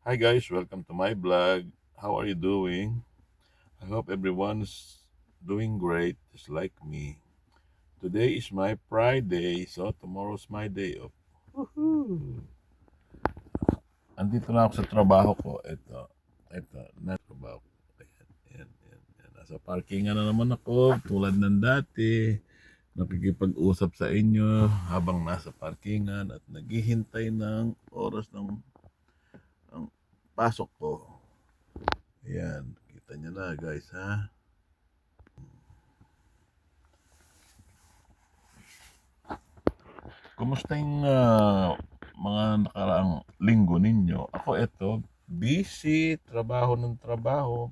Hi guys, welcome to my vlog. How are you doing? I hope everyone's doing great just like me. Today is my Friday, so tomorrow's my day off. Woohoo! Andito na ako sa trabaho ko. Ito, na trabaho ko. Ayan. Nasa parkingan na naman ako, tulad ng dati. Nakikipag-usap sa inyo habang nasa parkingan at naghihintay ng oras ng pasok ko. Ayan, kita nyo na guys ha. Kumusta yung mga nakaraang linggo ninyo? Ako ito, busy, trabaho ng trabaho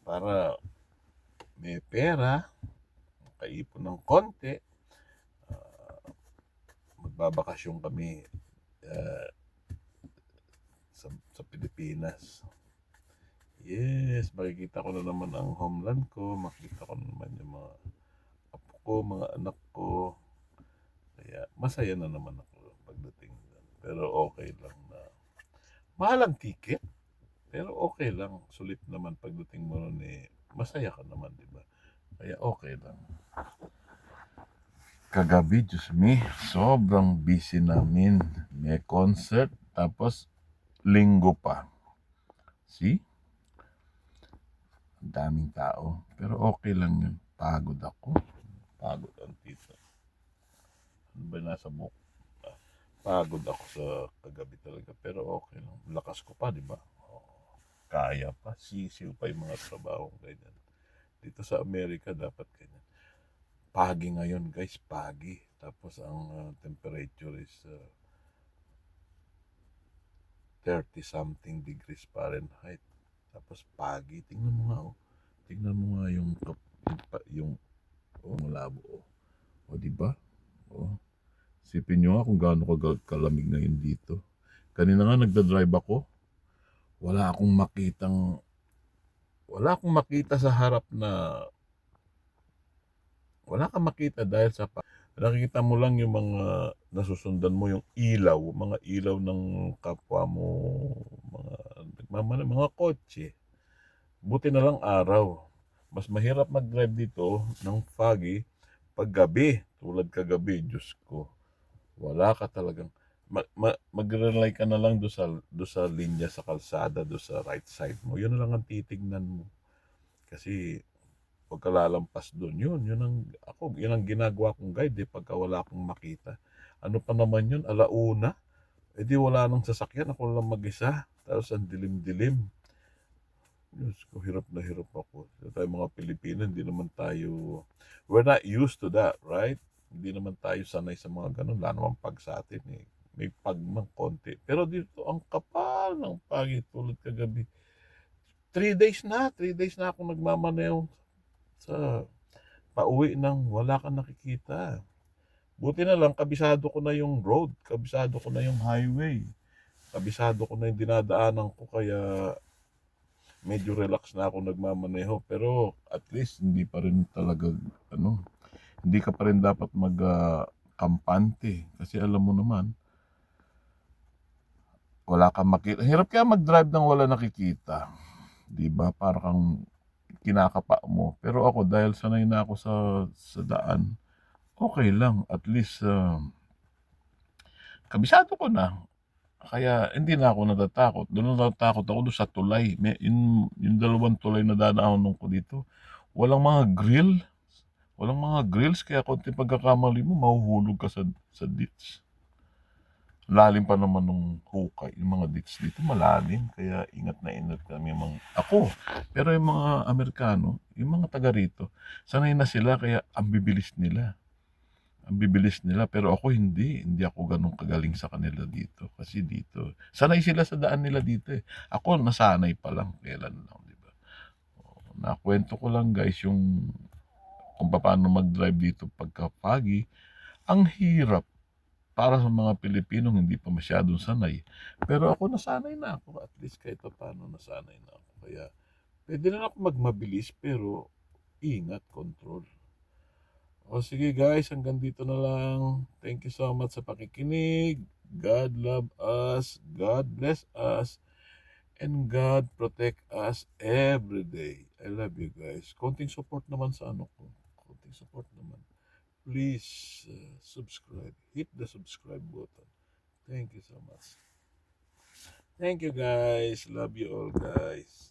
para may pera, makaipon ng konti. Magbabakasyon kami uh, sa Pilipinas. Yes, makikita ko na naman ang homeland ko, makikita ko na naman yung mga apo ko, mga anak ko. Kaya masaya na naman ako pagdating doon. Pero okay lang na mahal ang ticket. Pero okay lang, sulit naman pagdating mo nun masaya ka naman, di ba? Kaya okay lang. Kagabi, Diyos me, sobrang busy namin. May concert, tapos linggo pa. See? Ang daming tao. Pero okay lang yun. Pagod ako. Pagod ang tito. Ano ba nasa book? Pagod ako sa kagabi talaga. Pero okay lang. Lakas ko pa, di ba? Kaya pa. Sisiw pa yung mga trabaho ganyan. Dito sa Amerika, dapat ganyan. Pagi ngayon guys, pagi. Tapos ang temperature is 30 something degrees Fahrenheit. Tapos pagi, tingnan mo nga oh. Tingnan mo nga yung malabo oh. O di ba? Oh. Sipin niyo nga kung gaano kalamig ngayon dito. Kanina nga nagda-drive ako. Wala akong makitang wala akong makita sa harap na wala kang makita dahil sa nakikita mo lang yung mga nasusundan mo yung mga ilaw ng kapwa mo, mga kotse. Buti na lang araw. Mas mahirap mag-drive dito ng foggy pag gabi, tulad kagabi, Diyos ko. Wala ka talagang mag-rely ka na lang do sa linya sa kalsada, do sa right side mo. Yun na lang ang titignan mo. Kasi huwag ka lalampas doon. Yun ang ginagawa kong guide pagka wala akong makita. Ano pa naman yun, alauna. Eh di wala nang sasakyan, ako lang mag-isa. Tapos ang dilim-dilim. Diyos ko, hirap na hirap ako. So, tayo mga Pilipino, we're not used to that, right? Hindi naman tayo sanay sa mga ganun. Wala naman pag sa atin eh. May pag man konti. Pero dito, ang kapal ng pagi tulad kagabi. 3 days na ako nagmamaneho sa pauwi nang wala kang nakikita. Buti na lang, kabisado ko na yung road, kabisado ko na yung highway, kabisado ko na yung dinadaanan ko, kaya medyo relax na ako nagmamaneho. Pero at least hindi pa rin talaga, hindi ka pa rin dapat kampante. Kasi alam mo naman, wala kang makita. Hirap kaya mag-drive nang wala nakikita. Di ba? Para kang kinakapa mo. Pero ako, dahil sanay na ako sa daan, okay lang. At least, kabisado ko na. Kaya hindi na ako natatakot. Doon natatakot ako doon sa tulay. Yung dalawang tulay na dadaanan ko dito. Walang mga grill. Walang mga grills. Kaya konti pagkakamali mo, mahuhulog ka sa ditch. Lalim pa naman nung hukay. Yung mga ditch dito malalim. Kaya ingat na ingat kami ako. Pero yung mga Amerikano, yung mga taga rito, sanay na sila kaya ang bibilis nila. Pero ako hindi ako ganun kagaling sa kanila dito, kasi dito sanay sila sa daan nila dito eh. Ako nasanay pa lang kailan lang, di ba? Nakwento ko lang guys yung kung paano mag-drive dito pagka foggy. Ang hirap para sa mga Pilipinong hindi pa masyadong sanay, pero ako nasanay na ako, at least kahit paano nasanay na ako, kaya pwede na ako magmabilis pero ingat, control. O sige guys, hanggang dito na lang. Thank you so much sa pakikinig. God love us, God bless us, and God protect us every day. I love you guys. Konting support naman sa ano ko. Konting support naman. Please subscribe. Hit the subscribe button. Thank you so much. Thank you guys. Love you all guys.